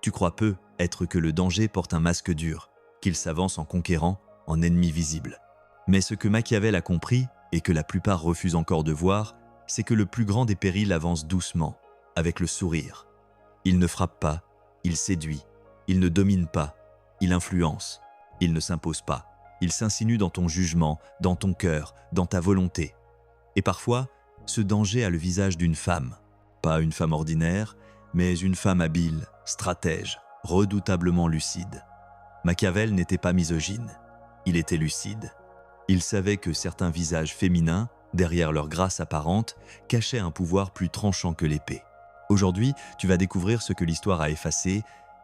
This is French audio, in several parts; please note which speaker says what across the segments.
Speaker 1: Tu crois peu être que le danger porte un masque dur, qu'il s'avance en conquérant, en ennemi visible. Mais ce que Machiavel a compris, et que la plupart refusent encore de voir, c'est que le plus grand des périls avance doucement, avec le sourire. Il ne frappe pas, il séduit, il ne domine pas, il influence, il ne s'impose pas, il s'insinue dans ton jugement, dans ton cœur, dans ta volonté. Et parfois, ce danger a le visage d'une femme, pas une femme ordinaire, mais une femme habile, stratège, redoutablement lucide. Machiavel n'était pas misogyne, il était lucide. Il savait que certains visages féminins, derrière leur grâce apparente, cachaient un pouvoir plus tranchant que l'épée. Aujourd'hui, tu vas découvrir ce que l'histoire a effacé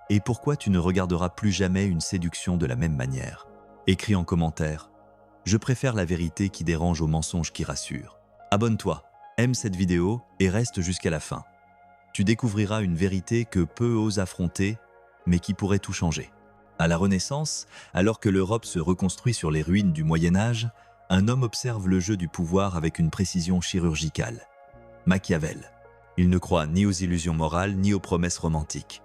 Speaker 1: et pourquoi tu ne regarderas plus jamais une séduction de la même manière. Écris en commentaire « Je préfère la vérité qui dérange au mensonge qui rassure ». Abonne-toi, aime cette vidéo et reste jusqu'à la fin. Tu découvriras une vérité que peu osent affronter, mais qui pourrait tout changer. À la Renaissance, alors que l'Europe se reconstruit sur les ruines du Moyen-Âge, un homme observe le jeu du pouvoir avec une précision chirurgicale. Machiavel. Il ne croit ni aux illusions morales ni aux promesses romantiques.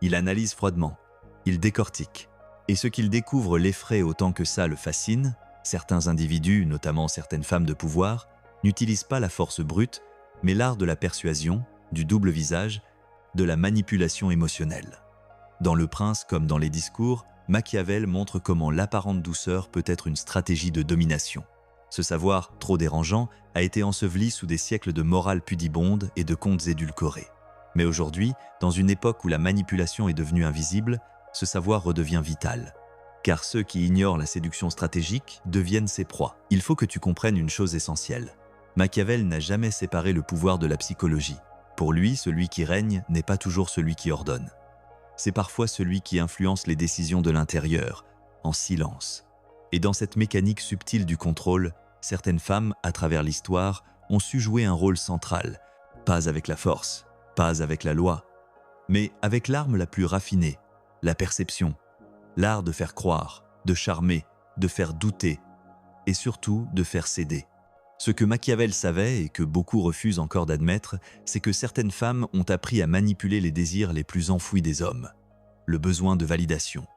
Speaker 1: Il analyse froidement, il décortique. Et ce qu'il découvre l'effraie autant que ça le fascine. Certains individus, notamment certaines femmes de pouvoir, n'utilisent pas la force brute, mais l'art de la persuasion, du double visage, de la manipulation émotionnelle. Dans Le Prince comme dans les discours, Machiavel montre comment l'apparente douceur peut être une stratégie de domination. Ce savoir, trop dérangeant, a été enseveli sous des siècles de morale pudibonde et de contes édulcorés. Mais aujourd'hui, dans une époque où la manipulation est devenue invisible, ce savoir redevient vital. Car ceux qui ignorent la séduction stratégique deviennent ses proies. Il faut que tu comprennes une chose essentielle. Machiavel n'a jamais séparé le pouvoir de la psychologie. Pour lui, celui qui règne n'est pas toujours celui qui ordonne. C'est parfois celui qui influence les décisions de l'intérieur, en silence. Et dans cette mécanique subtile du contrôle, certaines femmes, à travers l'histoire, ont su jouer un rôle central, pas avec la force, pas avec la loi, mais avec l'arme la plus raffinée, la perception, l'art de faire croire, de charmer, de faire douter, et surtout de faire céder. Ce que Machiavel savait et que beaucoup refusent encore d'admettre, c'est que certaines femmes ont appris à manipuler les désirs les plus enfouis des hommes. Le besoin de validation,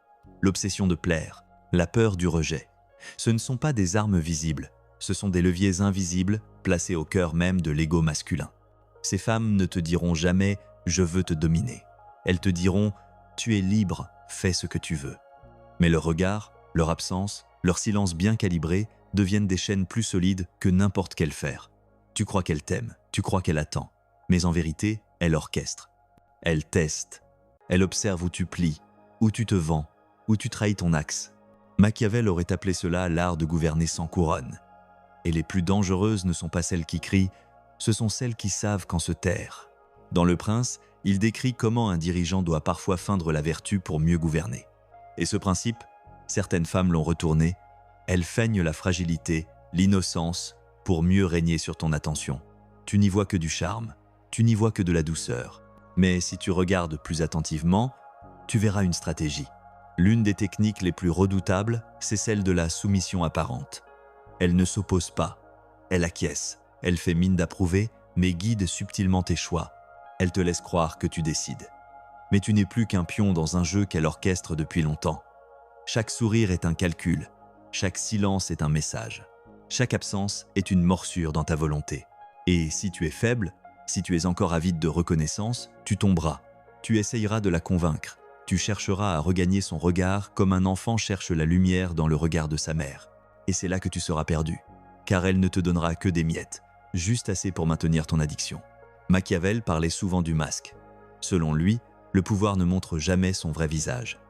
Speaker 1: l'obsession de plaire, la peur du rejet. Ce ne sont pas des armes visibles, ce sont des leviers invisibles placés au cœur même de l'ego masculin. Ces femmes ne te diront jamais « je veux te dominer ». Elles te diront « tu es libre, fais ce que tu veux ». Mais leur regard, leur absence, leur silence bien calibré deviennent des chaînes plus solides que n'importe quel fer. Tu crois qu'elle t'aime, tu crois qu'elle attend, mais en vérité, elle orchestre. Elle teste, elle observe où tu plies, où tu te vends, où tu trahis ton axe. Machiavel aurait appelé cela l'art de gouverner sans couronne. Et les plus dangereuses ne sont pas celles qui crient, ce sont celles qui savent quand se taire. Dans Le Prince, il décrit comment un dirigeant doit parfois feindre la vertu pour mieux gouverner. Et ce principe, certaines femmes l'ont retourné. Elles feignent la fragilité, l'innocence, pour mieux régner sur ton attention. Tu n'y vois que du charme, tu n'y vois que de la douceur. Mais si tu regardes plus attentivement, tu verras une stratégie. L'une des techniques les plus redoutables, c'est celle de la soumission apparente. Elle ne s'oppose pas, elle acquiesce, elle fait mine d'approuver, mais guide subtilement tes choix. Elle te laisse croire que tu décides. Mais tu n'es plus qu'un pion dans un jeu qu'elle orchestre depuis longtemps. Chaque sourire est un calcul. Chaque silence est un message. Chaque absence est une morsure dans ta volonté. Et si tu es faible, si tu es encore avide de reconnaissance, tu tomberas. Tu essayeras de la convaincre. Tu chercheras à regagner son regard comme un enfant cherche la lumière dans le regard de sa mère. Et c'est là que tu seras perdu, car elle ne te donnera que des miettes, juste assez pour maintenir ton addiction. Machiavel parlait souvent du masque. Selon lui, le pouvoir ne montre jamais son vrai visage.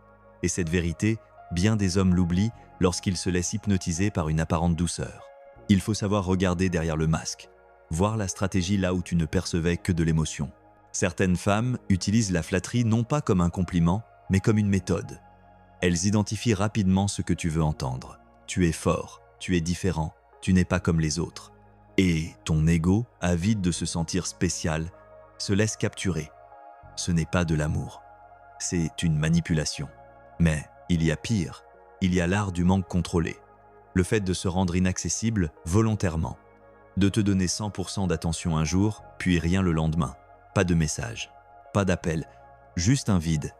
Speaker 1: Et cette vérité, bien des hommes l'oublient lorsqu'ils se laissent hypnotiser par une apparente douceur. Il faut savoir regarder derrière le masque, voir la stratégie là où tu ne percevais que de l'émotion. Certaines femmes utilisent la flatterie non pas comme un compliment, mais comme une méthode. Elles identifient rapidement ce que tu veux entendre. Tu es fort, tu es différent, tu n'es pas comme les autres. Et ton ego, avide de se sentir spécial, se laisse capturer. Ce n'est pas de l'amour, c'est une manipulation. Mais il y a pire, il y a l'art du manque contrôlé. Le fait de se rendre inaccessible volontairement. De te donner 100% d'attention un jour, puis rien le lendemain. Pas de message, pas d'appel, juste un vide.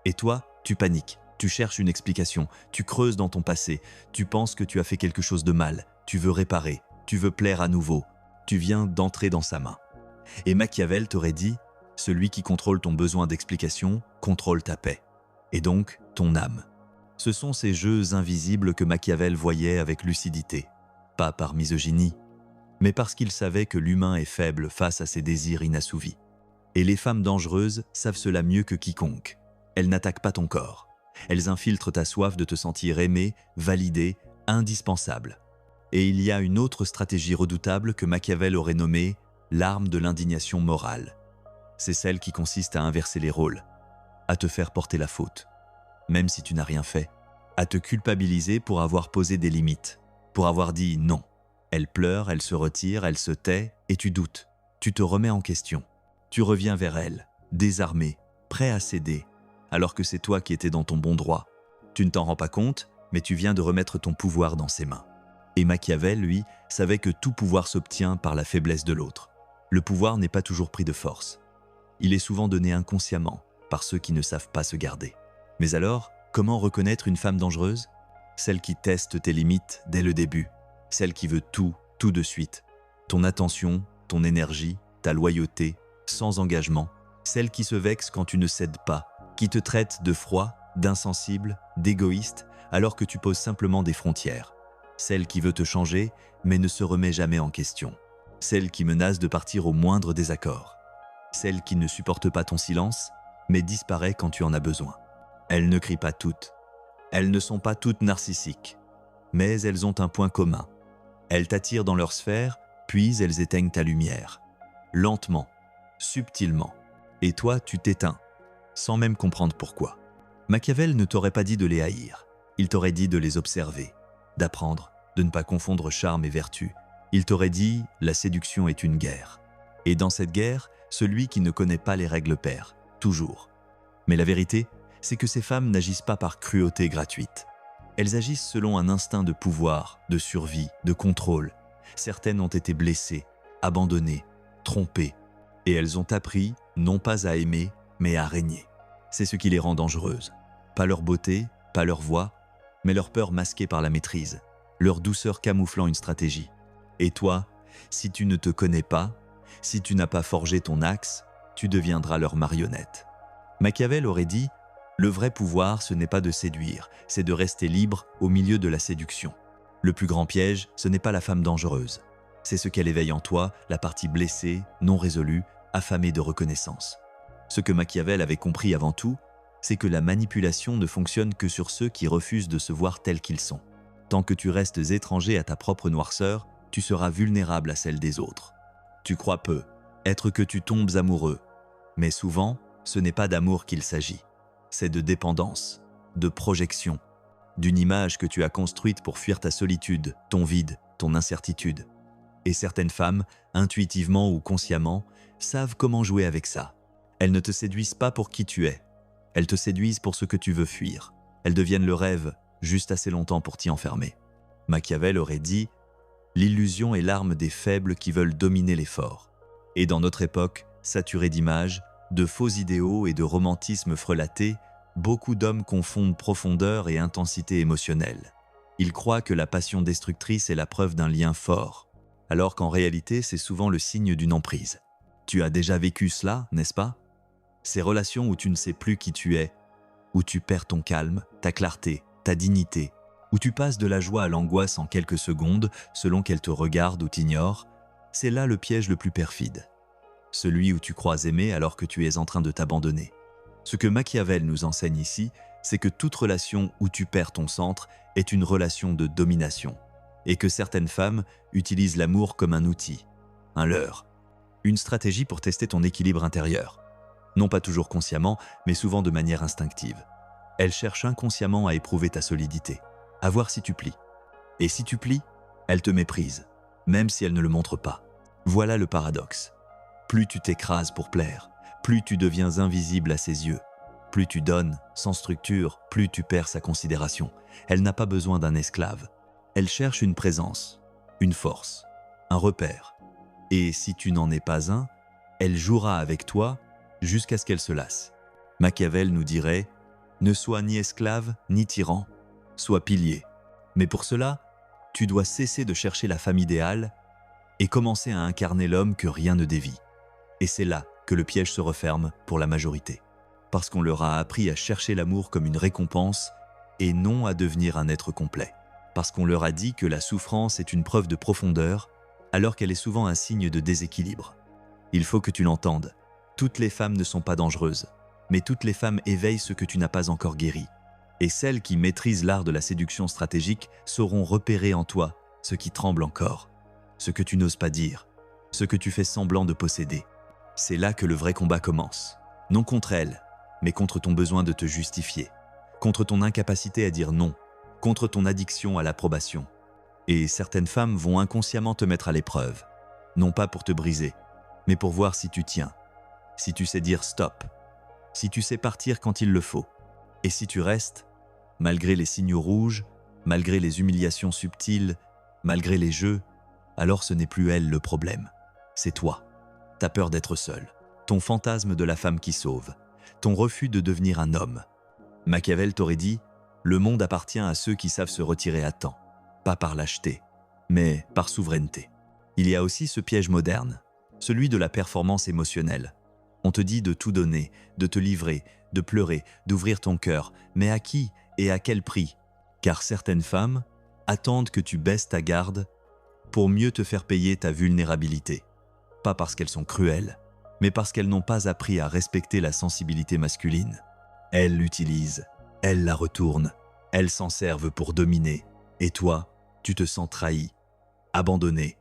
Speaker 1: Et toi, tu paniques, tu cherches une explication, tu creuses dans ton passé, tu penses que tu as fait quelque chose de mal, tu veux réparer, tu veux plaire à nouveau, tu viens d'entrer dans sa main. Et Machiavel t'aurait dit, celui qui contrôle ton besoin d'explication contrôle ta paix, et donc ton âme. Ce sont ces jeux invisibles que Machiavel voyait avec lucidité, pas par misogynie, mais parce qu'il savait que l'humain est faible face à ses désirs inassouvis. Et les femmes dangereuses savent cela mieux que quiconque. Elles n'attaquent pas ton corps. Elles infiltrent ta soif de te sentir aimé, validé, indispensable. Et il y a une autre stratégie redoutable que Machiavel aurait nommée l'arme de l'indignation morale. C'est celle qui consiste à inverser les rôles, à te faire porter la faute, même si tu n'as rien fait, à te culpabiliser pour avoir posé des limites, pour avoir dit non. Elle pleure, elle se retire, elle se tait, et tu doutes. Tu te remets en question. Tu reviens vers elle, désarmé, prêt à céder, alors que c'est toi qui étais dans ton bon droit. Tu ne t'en rends pas compte, mais tu viens de remettre ton pouvoir dans ses mains. Et Machiavel, lui, savait que tout pouvoir s'obtient par la faiblesse de l'autre. Le pouvoir n'est pas toujours pris de force. Il est souvent donné inconsciemment, par ceux qui ne savent pas se garder. Mais alors, comment reconnaître une femme dangereuse? Celle qui teste tes limites dès le début. Celle qui veut tout, tout de suite. Ton attention, ton énergie, ta loyauté, sans engagement. Celle qui se vexe quand tu ne cèdes pas, qui te traite de froid, d'insensible, d'égoïste, alors que tu poses simplement des frontières. Celle qui veut te changer, mais ne se remet jamais en question. Celle qui menace de partir au moindre désaccord. Celle qui ne supporte pas ton silence, mais disparaît quand tu en as besoin. Elles ne crient pas toutes. Elles ne sont pas toutes narcissiques. Mais elles ont un point commun. Elles t'attirent dans leur sphère, puis elles éteignent ta lumière. Lentement, subtilement. Et toi, tu t'éteins, sans même comprendre pourquoi. Machiavel ne t'aurait pas dit de les haïr. Il t'aurait dit de les observer, d'apprendre, de ne pas confondre charme et vertu. Il t'aurait dit « la séduction est une guerre ». Et dans cette guerre, celui qui ne connaît pas les règles perd, toujours. Mais la vérité, c'est que ces femmes n'agissent pas par cruauté gratuite. Elles agissent selon un instinct de pouvoir, de survie, de contrôle. Certaines ont été blessées, abandonnées, trompées. Et elles ont appris, non pas à aimer, mais à régner. C'est ce qui les rend dangereuses. Pas leur beauté, pas leur voix, mais leur peur masquée par la maîtrise, leur douceur camouflant une stratégie. Et toi, si tu ne te connais pas, si tu n'as pas forgé ton axe, tu deviendras leur marionnette. Machiavel aurait dit « Le vrai pouvoir, ce n'est pas de séduire, c'est de rester libre au milieu de la séduction. Le plus grand piège, ce n'est pas la femme dangereuse. C'est ce qu'elle éveille en toi, la partie blessée, non résolue, affamée de reconnaissance. » Ce que Machiavel avait compris avant tout, c'est que la manipulation ne fonctionne que sur ceux qui refusent de se voir tels qu'ils sont. Tant que tu restes étranger à ta propre noirceur, tu seras vulnérable à celle des autres. Tu crois peu, être que tu tombes amoureux. Mais souvent, ce n'est pas d'amour qu'il s'agit. C'est de dépendance, de projection, d'une image que tu as construite pour fuir ta solitude, ton vide, ton incertitude. Et certaines femmes, intuitivement ou consciemment, savent comment jouer avec ça. Elles ne te séduisent pas pour qui tu es. Elles te séduisent pour ce que tu veux fuir. Elles deviennent le rêve, juste assez longtemps pour t'y enfermer. Machiavel aurait dit « L'illusion est l'arme des faibles qui veulent dominer les forts. » Et dans notre époque, saturée d'images, de faux idéaux et de romantisme frelaté, beaucoup d'hommes confondent profondeur et intensité émotionnelle. Ils croient que la passion destructrice est la preuve d'un lien fort, alors qu'en réalité, c'est souvent le signe d'une emprise. Tu as déjà vécu cela, n'est-ce pas? Ces relations où tu ne sais plus qui tu es, où tu perds ton calme, ta clarté, ta dignité, où tu passes de la joie à l'angoisse en quelques secondes selon qu'elle te regarde ou t'ignore, c'est là le piège le plus perfide. Celui où tu crois aimer alors que tu es en train de t'abandonner. Ce que Machiavel nous enseigne ici, c'est que toute relation où tu perds ton centre est une relation de domination, et que certaines femmes utilisent l'amour comme un outil, un leurre, une stratégie pour tester ton équilibre intérieur. Non pas toujours consciemment, mais souvent de manière instinctive. Elles cherchent inconsciemment à éprouver ta solidité, à voir si tu plies. Et si tu plies, elles te méprisent, même si elles ne le montrent pas. Voilà le paradoxe. Plus tu t'écrases pour plaire, plus tu deviens invisible à ses yeux. Plus tu donnes, sans structure, plus tu perds sa considération. Elle n'a pas besoin d'un esclave. Elle cherche une présence, une force, un repère. Et si tu n'en es pas un, elle jouera avec toi jusqu'à ce qu'elle se lasse. Machiavel nous dirait Ne sois ni esclave, ni tyran. Sois pilier. Mais pour cela, tu dois cesser de chercher la femme idéale et commencer à incarner l'homme que rien ne dévie. Et c'est là que le piège se referme pour la majorité. Parce qu'on leur a appris à chercher l'amour comme une récompense et non à devenir un être complet. Parce qu'on leur a dit que la souffrance est une preuve de profondeur, alors qu'elle est souvent un signe de déséquilibre. Il faut que tu l'entendes. Toutes les femmes ne sont pas dangereuses, mais toutes les femmes éveillent ce que tu n'as pas encore guéri. Et celles qui maîtrisent l'art de la séduction stratégique sauront repérer en toi ce qui tremble encore, ce que tu n'oses pas dire, ce que tu fais semblant de posséder. C'est là que le vrai combat commence. Non contre elles, mais contre ton besoin de te justifier, contre ton incapacité à dire non, contre ton addiction à l'approbation. Et certaines femmes vont inconsciemment te mettre à l'épreuve, non pas pour te briser, mais pour voir si tu tiens, si tu sais dire stop, si tu sais partir quand il le faut, et si tu restes, malgré les signaux rouges, malgré les humiliations subtiles, malgré les jeux, alors ce n'est plus elle le problème, c'est toi. Ta peur d'être seul, ton fantasme de la femme qui sauve, ton refus de devenir un homme. Machiavel t'aurait dit, le monde appartient à ceux qui savent se retirer à temps, pas par lâcheté, mais par souveraineté. Il y a aussi ce piège moderne, celui de la performance émotionnelle. On te dit de tout donner, de te livrer, de pleurer, d'ouvrir ton cœur, mais à qui et à quel prix? Car certaines femmes attendent que tu baisses ta garde pour mieux te faire payer ta vulnérabilité. Pas parce qu'elles sont cruelles, mais parce qu'elles n'ont pas appris à respecter la sensibilité masculine. Elles l'utilisent, elles la retournent, elles s'en servent pour dominer. Et toi, tu te sens trahi, abandonné,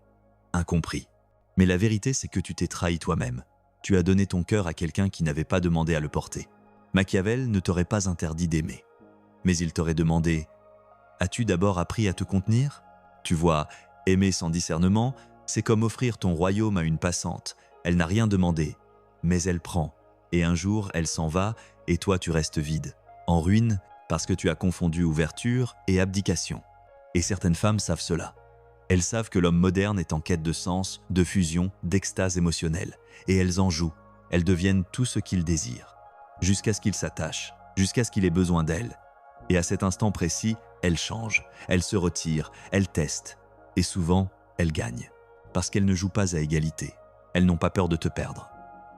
Speaker 1: incompris. Mais la vérité, c'est que tu t'es trahi toi-même. Tu as donné ton cœur à quelqu'un qui n'avait pas demandé à le porter. Machiavel ne t'aurait pas interdit d'aimer. Mais il t'aurait demandé « As-tu d'abord appris à te contenir ?» Tu vois, aimer sans discernement, c'est comme offrir ton royaume à une passante. Elle n'a rien demandé, mais elle prend. Et un jour, elle s'en va et toi, tu restes vide, en ruine, parce que tu as confondu ouverture et abdication. Et certaines femmes savent cela. Elles savent que l'homme moderne est en quête de sens, de fusion, d'extase émotionnelle. Et elles en jouent. Elles deviennent tout ce qu'il désire. Jusqu'à ce qu'il s'attache, jusqu'à ce qu'il ait besoin d'elle. Et à cet instant précis, elles changent, elles se retirent, elles testent. Et souvent, elles gagnent. Parce qu'elles ne jouent pas à égalité. Elles n'ont pas peur de te perdre.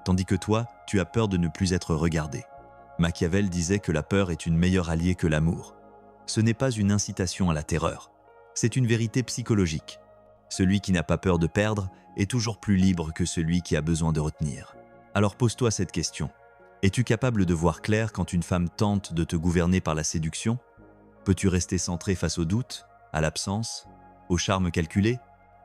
Speaker 1: Tandis que toi, tu as peur de ne plus être regardé. Machiavel disait que la peur est une meilleure alliée que l'amour. Ce n'est pas une incitation à la terreur. C'est une vérité psychologique. Celui qui n'a pas peur de perdre est toujours plus libre que celui qui a besoin de retenir. Alors pose-toi cette question. Es-tu capable de voir clair quand une femme tente de te gouverner par la séduction? Peux-tu rester centré face au doute, à l'absence, au charme calculé?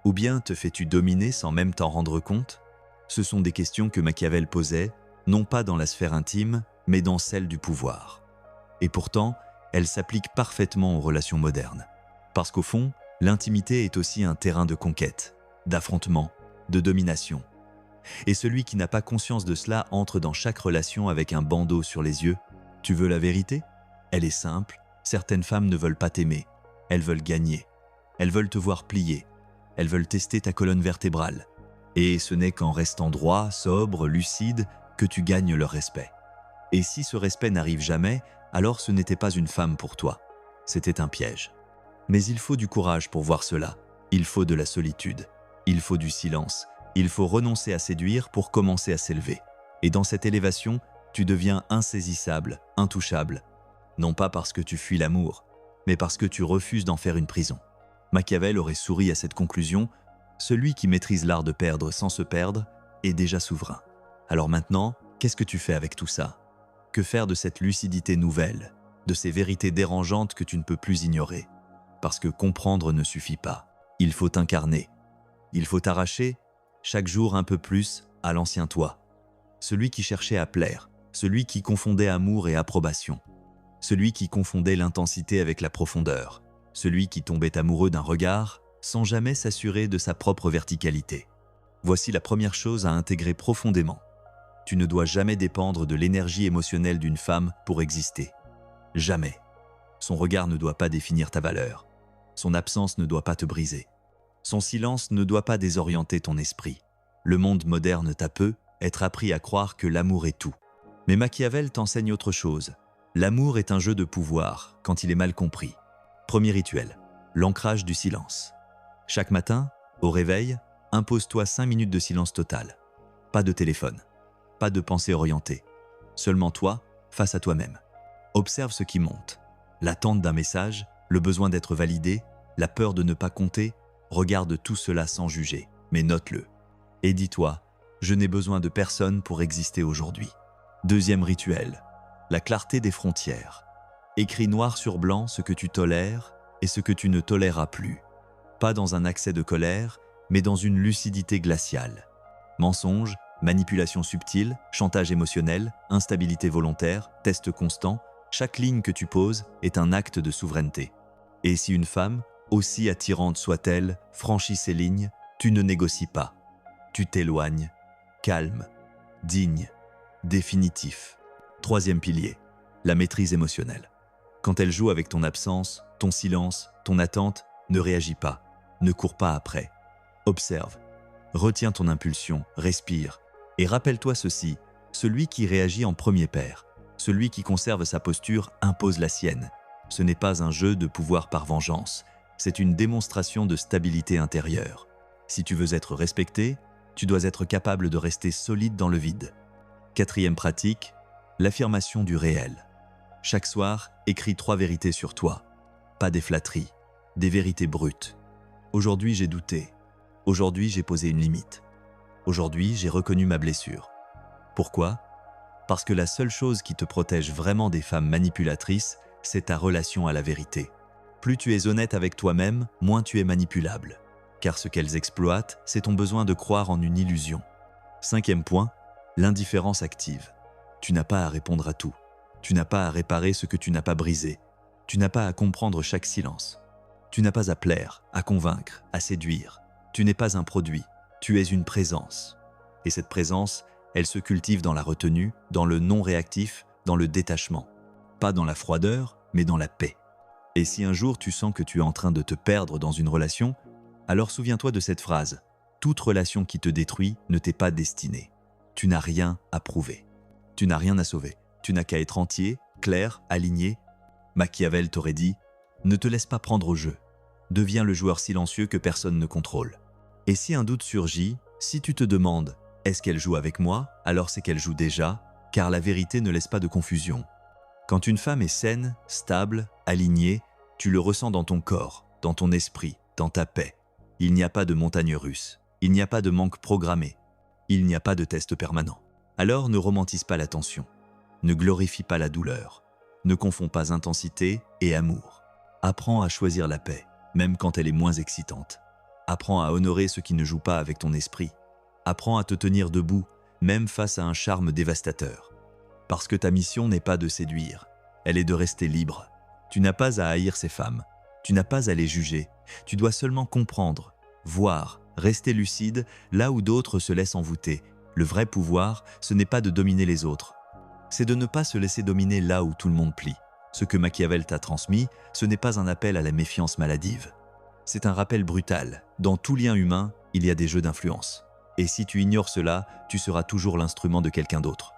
Speaker 1: Ou bien te fais-tu dominer sans même t'en rendre compte? Ce sont des questions que Machiavel posait, non pas dans la sphère intime, mais dans celle du pouvoir. Et pourtant, elles s'appliquent parfaitement aux relations modernes. Parce qu'au fond, l'intimité est aussi un terrain de conquête, d'affrontement, de domination. Et celui qui n'a pas conscience de cela entre dans chaque relation avec un bandeau sur les yeux. Tu veux la vérité? Elle est simple, certaines femmes ne veulent pas t'aimer, elles veulent gagner, elles veulent te voir plier, elles veulent tester ta colonne vertébrale. Et ce n'est qu'en restant droit, sobre, lucide, que tu gagnes leur respect. Et si ce respect n'arrive jamais, alors ce n'était pas une femme pour toi, c'était un piège. Mais il faut du courage pour voir cela, il faut de la solitude, il faut du silence, il faut renoncer à séduire pour commencer à s'élever. Et dans cette élévation, tu deviens insaisissable, intouchable, non pas parce que tu fuis l'amour, mais parce que tu refuses d'en faire une prison. Machiavel aurait souri à cette conclusion, celui qui maîtrise l'art de perdre sans se perdre est déjà souverain. Alors maintenant, qu'est-ce que tu fais avec tout ça? Que faire de cette lucidité nouvelle, de ces vérités dérangeantes que tu ne peux plus ignorer? Parce que comprendre ne suffit pas. Il faut incarner. Il faut t'arracher, chaque jour un peu plus, à l'ancien toi. Celui qui cherchait à plaire, celui qui confondait amour et approbation, celui qui confondait l'intensité avec la profondeur, celui qui tombait amoureux d'un regard sans jamais s'assurer de sa propre verticalité. Voici la première chose à intégrer profondément. Tu ne dois jamais dépendre de l'énergie émotionnelle d'une femme pour exister. Jamais. Son regard ne doit pas définir ta valeur. Son absence ne doit pas te briser. Son silence ne doit pas désorienter ton esprit. Le monde moderne t'a peu être appris à croire que l'amour est tout. Mais Machiavel t'enseigne autre chose. L'amour est un jeu de pouvoir quand il est mal compris. Premier rituel, l'ancrage du silence. Chaque matin, au réveil, impose-toi 5 minutes de silence total. Pas de téléphone, pas de pensée orientée. Seulement toi, face à toi-même. Observe ce qui monte. L'attente d'un message, le besoin d'être validé, la peur de ne pas compter. Regarde tout cela sans juger, mais note-le. Et dis-toi, je n'ai besoin de personne pour exister aujourd'hui. Deuxième rituel, la clarté des frontières. Écris noir sur blanc ce que tu tolères et ce que tu ne toléreras plus. Pas dans un accès de colère, mais dans une lucidité glaciale. Mensonges, manipulation subtile, chantage émotionnel, instabilité volontaire, test constant, chaque ligne que tu poses est un acte de souveraineté. Et si une femme, aussi attirante soit-elle, franchit ces lignes, tu ne négocies pas. Tu t'éloignes, calme, digne, définitif. Troisième pilier, la maîtrise émotionnelle. Quand elle joue avec ton absence, ton silence, ton attente, ne réagis pas, ne cours pas après. Observe, retiens ton impulsion, respire, et rappelle-toi ceci, celui qui réagit en premier perd, celui qui conserve sa posture impose la sienne. Ce n'est pas un jeu de pouvoir par vengeance, c'est une démonstration de stabilité intérieure. Si tu veux être respecté, tu dois être capable de rester solide dans le vide. Quatrième pratique, l'affirmation du réel. Chaque soir, écris 3 vérités sur toi. Pas des flatteries, des vérités brutes. Aujourd'hui, j'ai douté. Aujourd'hui, j'ai posé une limite. Aujourd'hui, j'ai reconnu ma blessure. Pourquoi ? Parce que la seule chose qui te protège vraiment des femmes manipulatrices, c'est ta relation à la vérité. Plus tu es honnête avec toi-même, moins tu es manipulable. Car ce qu'elles exploitent, c'est ton besoin de croire en une illusion. Cinquième point, l'indifférence active. Tu n'as pas à répondre à tout. Tu n'as pas à réparer ce que tu n'as pas brisé. Tu n'as pas à comprendre chaque silence. Tu n'as pas à plaire, à convaincre, à séduire. Tu n'es pas un produit, tu es une présence. Et cette présence, elle se cultive dans la retenue, dans le non-réactif, dans le détachement. Pas dans la froideur, mais dans la paix. Et si un jour tu sens que tu es en train de te perdre dans une relation, alors souviens-toi de cette phrase. Toute relation qui te détruit ne t'est pas destinée. Tu n'as rien à prouver. Tu n'as rien à sauver. Tu n'as qu'à être entier, clair, aligné. Machiavel t'aurait dit « Ne te laisse pas prendre au jeu. Deviens le joueur silencieux que personne ne contrôle. » Et si un doute surgit, si tu te demandes « Est-ce qu'elle joue avec moi ?» alors c'est qu'elle joue déjà, car la vérité ne laisse pas de confusion. Quand une femme est saine, stable, alignée, tu le ressens dans ton corps, dans ton esprit, dans ta paix. Il n'y a pas de montagne russe, il n'y a pas de manque programmé, il n'y a pas de test permanent. Alors ne romantise pas la tension, ne glorifie pas la douleur, ne confonds pas intensité et amour. Apprends à choisir la paix, même quand elle est moins excitante. Apprends à honorer ce qui ne joue pas avec ton esprit. Apprends à te tenir debout, même face à un charme dévastateur. Parce que ta mission n'est pas de séduire, elle est de rester libre. Tu n'as pas à haïr ces femmes, tu n'as pas à les juger, tu dois seulement comprendre, voir, rester lucide là où d'autres se laissent envoûter. Le vrai pouvoir, ce n'est pas de dominer les autres, c'est de ne pas se laisser dominer là où tout le monde plie. Ce que Machiavel t'a transmis, ce n'est pas un appel à la méfiance maladive. C'est un rappel brutal. Dans tout lien humain, il y a des jeux d'influence. Et si tu ignores cela, tu seras toujours l'instrument de quelqu'un d'autre.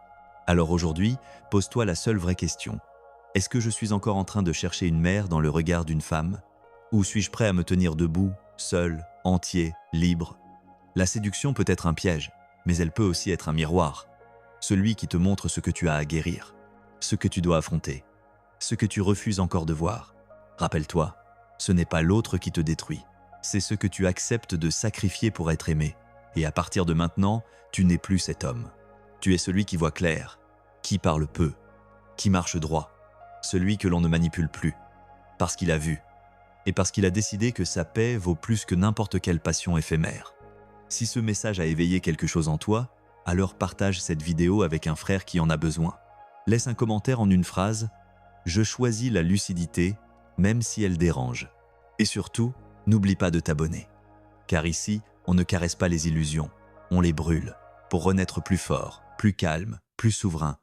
Speaker 1: Alors aujourd'hui, pose-toi la seule vraie question. Est-ce que je suis encore en train de chercher une mère dans le regard d'une femme ? Ou suis-je prêt à me tenir debout, seul, entier, libre ? La séduction peut être un piège, mais elle peut aussi être un miroir. Celui qui te montre ce que tu as à guérir, ce que tu dois affronter, ce que tu refuses encore de voir. Rappelle-toi, ce n'est pas l'autre qui te détruit, c'est ce que tu acceptes de sacrifier pour être aimé. Et à partir de maintenant, tu n'es plus cet homme. Tu es celui qui voit clair, qui parle peu, qui marche droit, celui que l'on ne manipule plus, parce qu'il a vu, et parce qu'il a décidé que sa paix vaut plus que n'importe quelle passion éphémère. Si ce message a éveillé quelque chose en toi, alors partage cette vidéo avec un frère qui en a besoin. Laisse un commentaire en une phrase « Je choisis la lucidité, même si elle dérange ». Et surtout, n'oublie pas de t'abonner. Car ici, on ne caresse pas les illusions, on les brûle, pour renaître plus fort, plus calme, plus souverain,